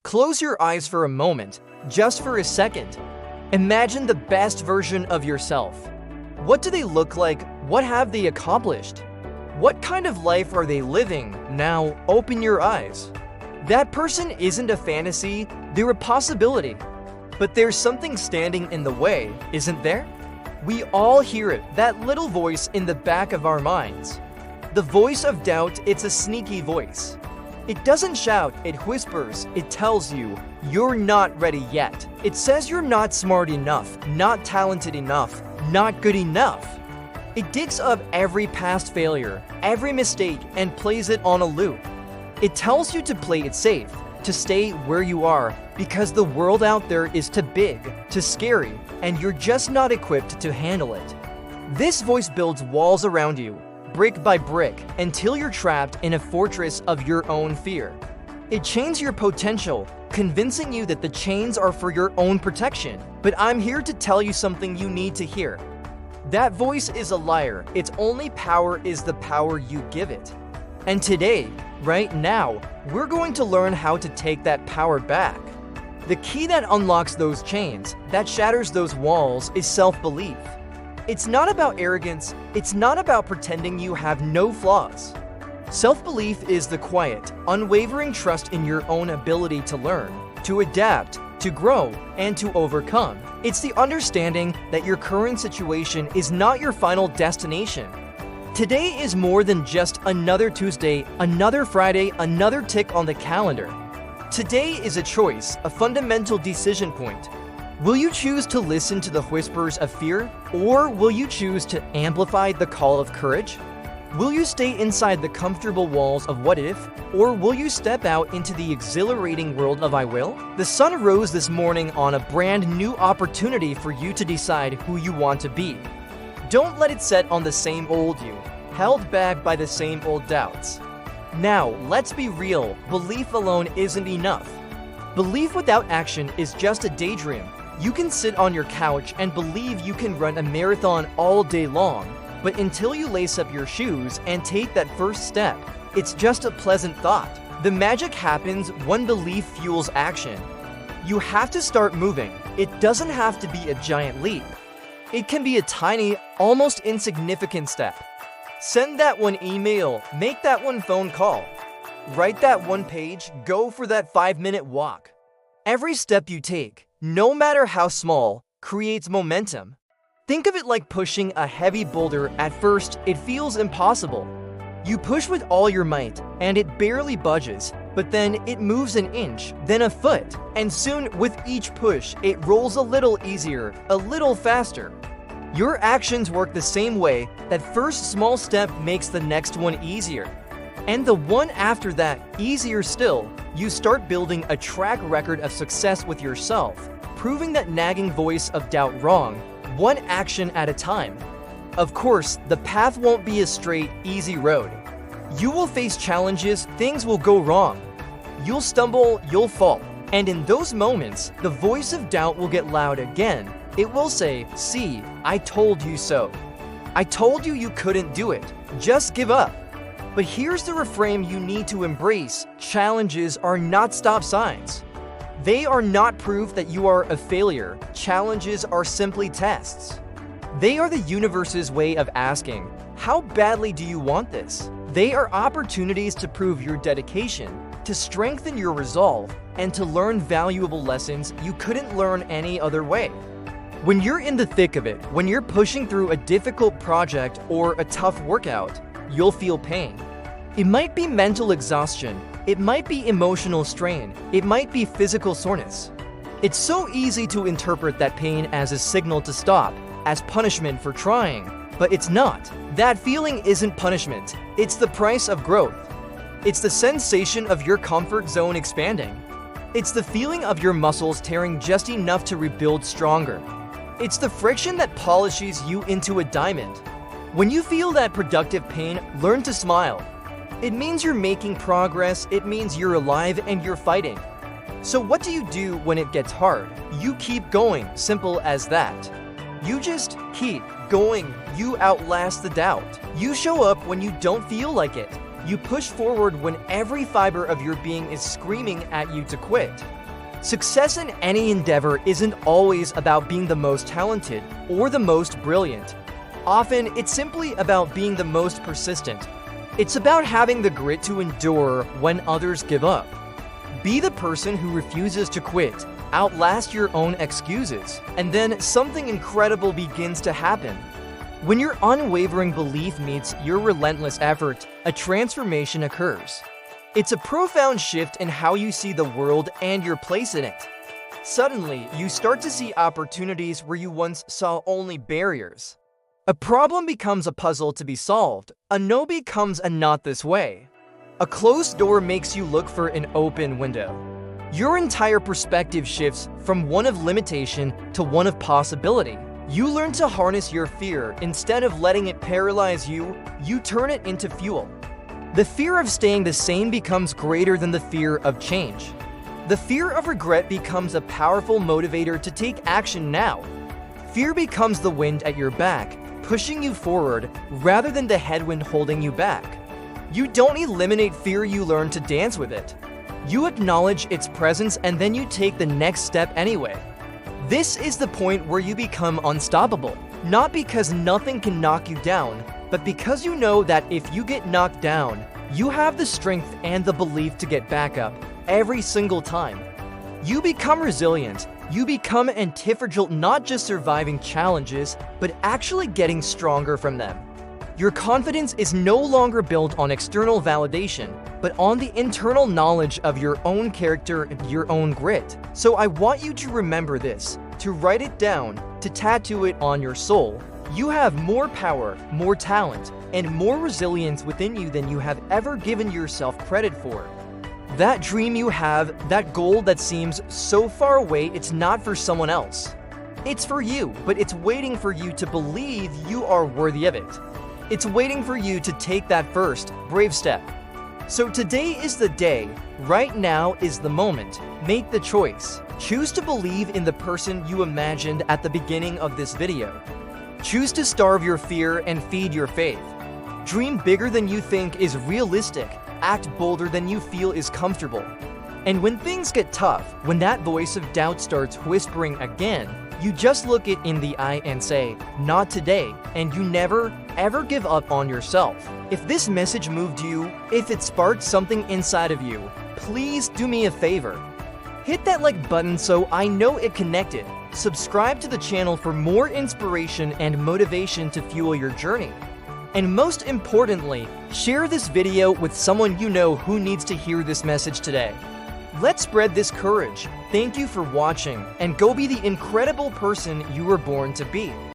Close your eyes for a moment, just for a second. Imagine the best version of yourself. What do they look like? What have they accomplished? What kind of life are they living? Now, open your eyes. That person isn't a fantasy, they're a possibility. But there's something standing in the way, isn't there? We all hear it, that little voice in the back of our minds. The voice of doubt, it's a sneaky voice. It doesn't shout, it whispers, it tells you, you're not ready yet. It says you're not smart enough, not talented enough, not good enough. It digs up every past failure, every mistake, and plays it on a loop. It tells you to play it safe, to stay where you are, because the world out there is too big, too scary, and you're just not equipped to handle it. This voice builds walls around you, brick by brick, until you're trapped in a fortress of your own fear. It chains your potential, convincing you that the chains are for your own protection. But I'm here to tell you something you need to hear. That voice is a liar. Its only power is the power you give it. And today, right now, we're going to learn how to take that power back. The key that unlocks those chains, that shatters those walls, is self-belief. It's not about arrogance. It's not about pretending you have no flaws. Self-belief is the quiet, unwavering trust in your own ability to learn, to adapt, to grow, and to overcome. It's the understanding that your current situation is not your final destination. Today is more than just another Tuesday, another Friday, another tick on the calendar. Today is a choice, a fundamental decision point. Will you choose to listen to the whispers of fear, or will you choose to amplify the call of courage? Will you stay inside the comfortable walls of what if, or will you step out into the exhilarating world of I will? The sun rose this morning on a brand new opportunity for you to decide who you want to be. Don't let it set on the same old you, held back by the same old doubts. Now, let's be real, belief alone isn't enough. Belief without action is just a daydream. You can sit on your couch and believe you can run a marathon all day long, but until you lace up your shoes and take that first step, it's just a pleasant thought. The magic happens when belief fuels action. You have to start moving. It doesn't have to be a giant leap. It can be a tiny, almost insignificant step. Send that one email, make that one phone call. Write that one page, go for that 5-minute walk. Every step you take, no matter how small, creates momentum. Think of it like pushing a heavy boulder. At first, it feels impossible. You push with all your might, and it barely budges, but then it moves an inch, then a foot, and soon, with each push, it rolls a little easier, a little faster. Your actions work the same way. That first small step makes the next one easier. And the one after that, easier still. You start building a track record of success with yourself, proving that nagging voice of doubt wrong, one action at a time. Of course, the path won't be a straight, easy road. You will face challenges, things will go wrong. You'll stumble, you'll fall. And in those moments, the voice of doubt will get loud again. It will say, "See, I told you so. I told you you couldn't do it. Just give up." But here's the reframe you need to embrace. Challenges are not stop signs. They are not proof that you are a failure. Challenges are simply tests. They are the universe's way of asking, how badly do you want this? They are opportunities to prove your dedication, to strengthen your resolve, and to learn valuable lessons you couldn't learn any other way. When you're in the thick of it, when you're pushing through a difficult project or a tough workout, you'll feel pain. It might be mental exhaustion. It might be emotional strain. It might be physical soreness. It's so easy to interpret that pain as a signal to stop, as punishment for trying, but it's not. That feeling isn't punishment. It's the price of growth. It's the sensation of your comfort zone expanding. It's the feeling of your muscles tearing just enough to rebuild stronger. It's the friction that polishes you into a diamond. When you feel that productive pain, learn to smile. It means you're making progress, it means you're alive and you're fighting. So what do you do when it gets hard? You keep going, simple as that. You just keep going. You outlast the doubt. You show up when you don't feel like it. You push forward when every fiber of your being is screaming at you to quit. Success in any endeavor isn't always about being the most talented or the most brilliant. Often, it's simply about being the most persistent. It's about having the grit to endure when others give up. Be the person who refuses to quit, outlast your own excuses, and then something incredible begins to happen. When your unwavering belief meets your relentless effort, a transformation occurs. It's a profound shift in how you see the world and your place in it. Suddenly, you start to see opportunities where you once saw only barriers. A problem becomes a puzzle to be solved. A no becomes a not this way. A closed door makes you look for an open window. Your entire perspective shifts from one of limitation to one of possibility. You learn to harness your fear. Instead of letting it paralyze you, you turn it into fuel. The fear of staying the same becomes greater than the fear of change. The fear of regret becomes a powerful motivator to take action now. Fear becomes the wind at your back, pushing you forward rather than the headwind holding you back. You don't eliminate fear, you learn to dance with it. You acknowledge its presence and then you take the next step anyway. This is the point where you become unstoppable, not because nothing can knock you down, but because you know that if you get knocked down, you have the strength and the belief to get back up every single time. You become resilient. You become antifragile, not just surviving challenges, but actually getting stronger from them. Your confidence is no longer built on external validation, but on the internal knowledge of your own character and your own grit. So I want you to remember this, to write it down, to tattoo it on your soul. You have more power, more talent, and more resilience within you than you have ever given yourself credit for. That dream you have, that goal that seems so far away, it's not for someone else. It's for you, but it's waiting for you to believe you are worthy of it. It's waiting for you to take that first, brave step. So today is the day. Right now is the moment. Make the choice. Choose to believe in the person you imagined at the beginning of this video. Choose to starve your fear and feed your faith. Dream bigger than you think is realistic. Act bolder than you feel is comfortable. And when things get tough, when that voice of doubt starts whispering again, you just look it in the eye and say, "Not today," and you never, ever give up on yourself. If this message moved you, if it sparked something inside of you, please do me a favor. Hit that like button so I know it connected. Subscribe to the channel for more inspiration and motivation to fuel your journey. And most importantly, share this video with someone you know who needs to hear this message today. Let's spread this courage. Thank you for watching, and go be the incredible person you were born to be.